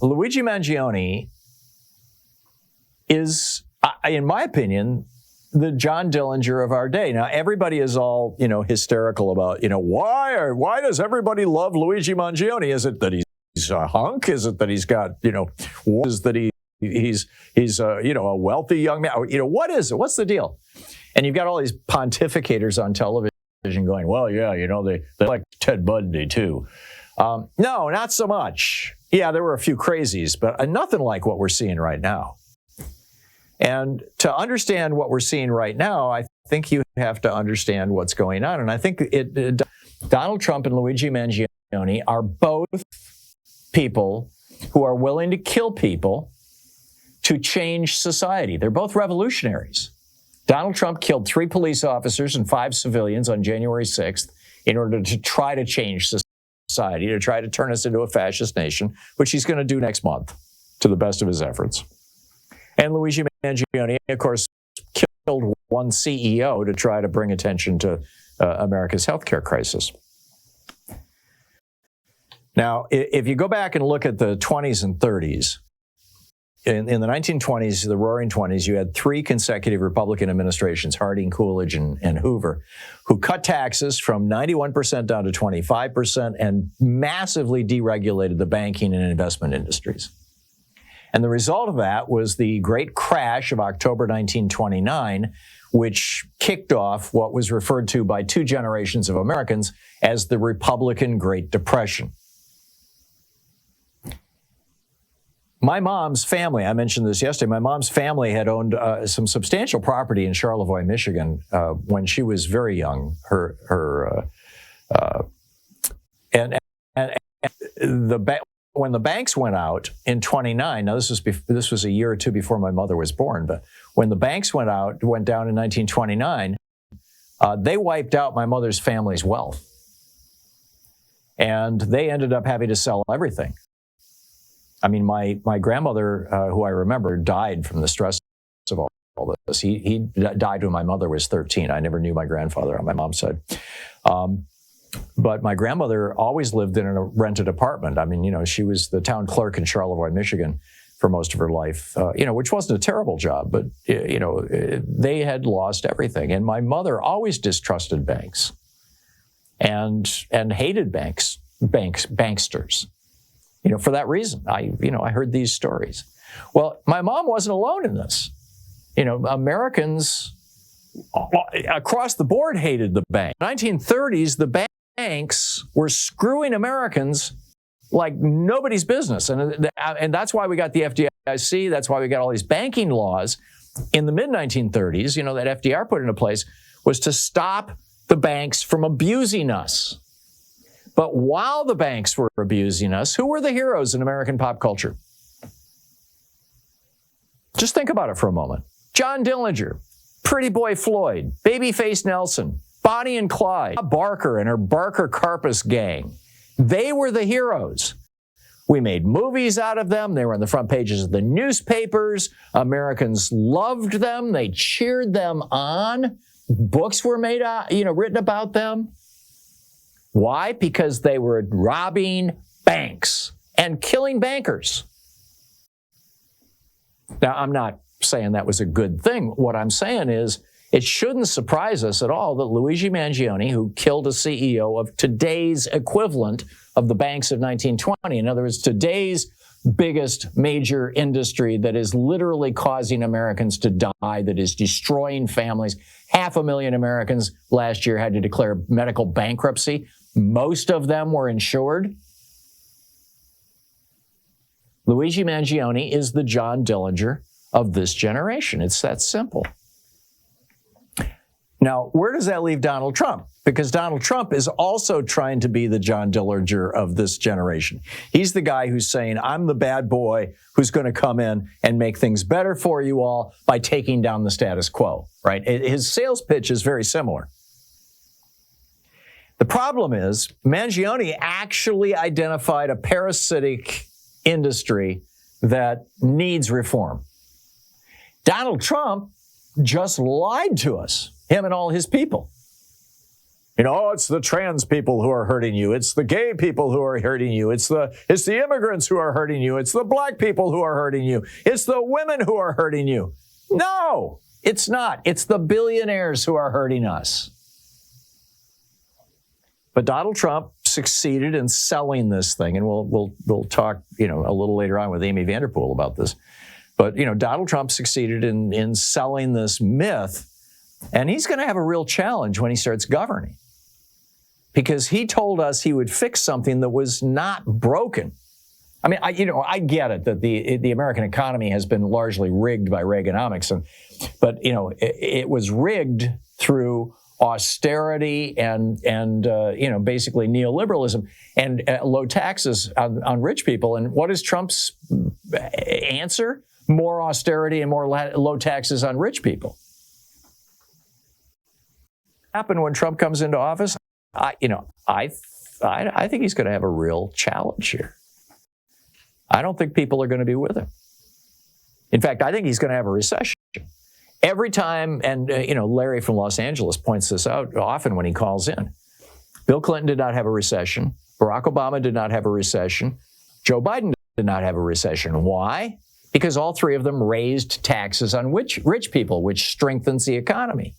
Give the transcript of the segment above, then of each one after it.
Luigi Mangione is, in my opinion, the John Dillinger of our day. Now, everybody is all, hysterical about, why does everybody love Luigi Mangione? Is it that he's a hunk? Is it that he's got, is that he's a wealthy young man? What is it? What's the deal? And you've got all these pontificators on television going, well, yeah, they like Ted Bundy too. No, not so much. Yeah, there were a few crazies, but nothing like what we're seeing right now. And to understand what we're seeing right now, I think you have to understand what's going on. And I think Donald Trump and Luigi Mangione are both people who are willing to kill people to change society. They're both revolutionaries. Donald Trump killed 3 police officers and 5 civilians on January 6th in order to try to change society, to try to turn us into a fascist nation, which he's going to do next month to the best of his efforts. And Luigi Mangione, of course, killed one CEO to try to bring attention to America's healthcare crisis. Now, if you go back and look at the 20s and 30s, in the 1920s, the Roaring 20s, you had 3 consecutive Republican administrations, Harding, Coolidge, and Hoover, who cut taxes from 91% down to 25% and massively deregulated the banking and investment industries. And the result of that was the great crash of October 1929, which kicked off what was referred to by 2 generations of Americans as the Republican Great Depression. My mom's family, I mentioned this yesterday, my mom's family had owned some substantial property in Charlevoix, Michigan, when she was very young. When the banks went out in 29, now this was a year or two before my mother was born, but when the banks went down in 1929, they wiped out my mother's family's wealth. And they ended up having to sell everything. I mean, my grandmother, who I remember, died from the stress of all this. He died when my mother was 13. I never knew my grandfather on my mom's side. But my grandmother always lived in a rented apartment. I mean, she was the town clerk in Charlevoix, Michigan for most of her life, which wasn't a terrible job, but, they had lost everything. And my mother always distrusted banks and hated banksters. For that reason, I heard these stories. Well, my mom wasn't alone in this. Americans across the board hated the bank. In the 1930s, the banks were screwing Americans like nobody's business. And that's why we got the FDIC. That's why we got all these banking laws in the mid-1930s, that FDR put into place, was to stop the banks from abusing us. But while the banks were abusing us, who were the heroes in American pop culture? Just think about it for a moment. John Dillinger, Pretty Boy Floyd, Babyface Nelson, Bonnie and Clyde, Bob Barker and her Barker Carpus gang. They were the heroes. We made movies out of them. They were on the front pages of the newspapers. Americans loved them. They cheered them on. Books were made, written about them. Why? Because they were robbing banks and killing bankers. Now, I'm not saying that was a good thing. What I'm saying is it shouldn't surprise us at all that Luigi Mangione, who killed a CEO of today's equivalent of the banks of 1920, in other words, today's biggest major industry that is literally causing Americans to die, that is destroying families. 500,000 Americans last year had to declare medical bankruptcy. Most of them were insured. Luigi Mangione is the John Dillinger of this generation. It's that simple. Now, where does that leave Donald Trump? Because Donald Trump is also trying to be the John Dillinger of this generation. He's the guy who's saying, I'm the bad boy who's going to come in and make things better for you all by taking down the status quo, right? His sales pitch is very similar. The problem is Mangione actually identified a parasitic industry that needs reform. Donald Trump just lied to us, him and all his people. It's the trans people who are hurting you. It's the gay people who are hurting you. It's the immigrants who are hurting you. It's the black people who are hurting you. It's the women who are hurting you. No, it's not. It's the billionaires who are hurting us. But Donald Trump succeeded in selling this thing, and we'll talk, a little later on with Amy Vanderpool about this. But, Donald Trump succeeded in selling this myth, and he's going to have a real challenge when he starts governing, because he told us he would fix something that was not broken. I mean, I get it that the American economy has been largely rigged by Reaganomics, but it was rigged through austerity and basically neoliberalism and low taxes on rich people. And what is Trump's answer? More austerity and more low taxes on rich people. Happen when Trump comes into office? I think he's going to have a real challenge here. I don't think people are going to be with him. In fact, I think he's going to have a recession. Every time, and Larry from Los Angeles points this out often when he calls in. Bill Clinton did not have a recession. Barack Obama did not have a recession. Joe Biden did not have a recession. Why? Because all three of them raised taxes on rich people, which strengthens the economy.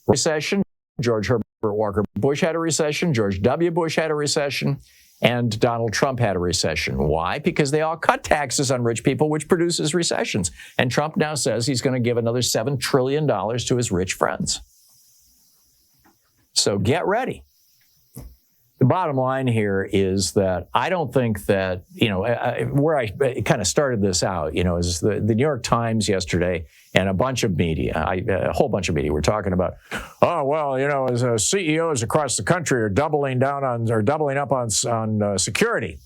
Recession, George Herbert Walker Bush had a recession, George W. Bush had a recession, and Donald Trump had a recession. Why? Because they all cut taxes on rich people, which produces recessions. And Trump now says he's going to give another $7 trillion to his rich friends. So get ready. The bottom line here is that I don't think that, where I kind of started this out, is the New York Times yesterday and a bunch of media, a whole bunch of media were talking about, as CEOs across the country are doubling up on security.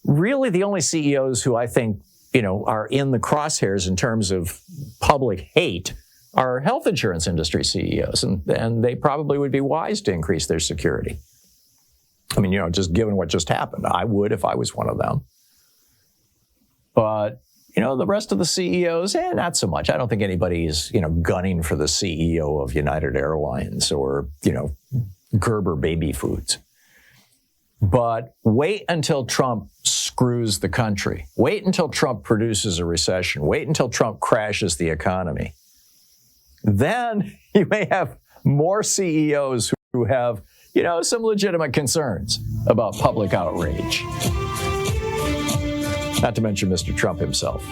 Really, the only CEOs who I think, are in the crosshairs in terms of public hate are health insurance industry CEOs, and they probably would be wise to increase their security. I mean, just given what just happened, I would if I was one of them. But, the rest of the CEOs, not so much. I don't think anybody is, gunning for the CEO of United Airlines or, Gerber Baby Foods. But wait until Trump screws the country. Wait until Trump produces a recession. Wait until Trump crashes the economy. Then you may have more CEOs who have, some legitimate concerns about public outrage. Not to mention Mr. Trump himself.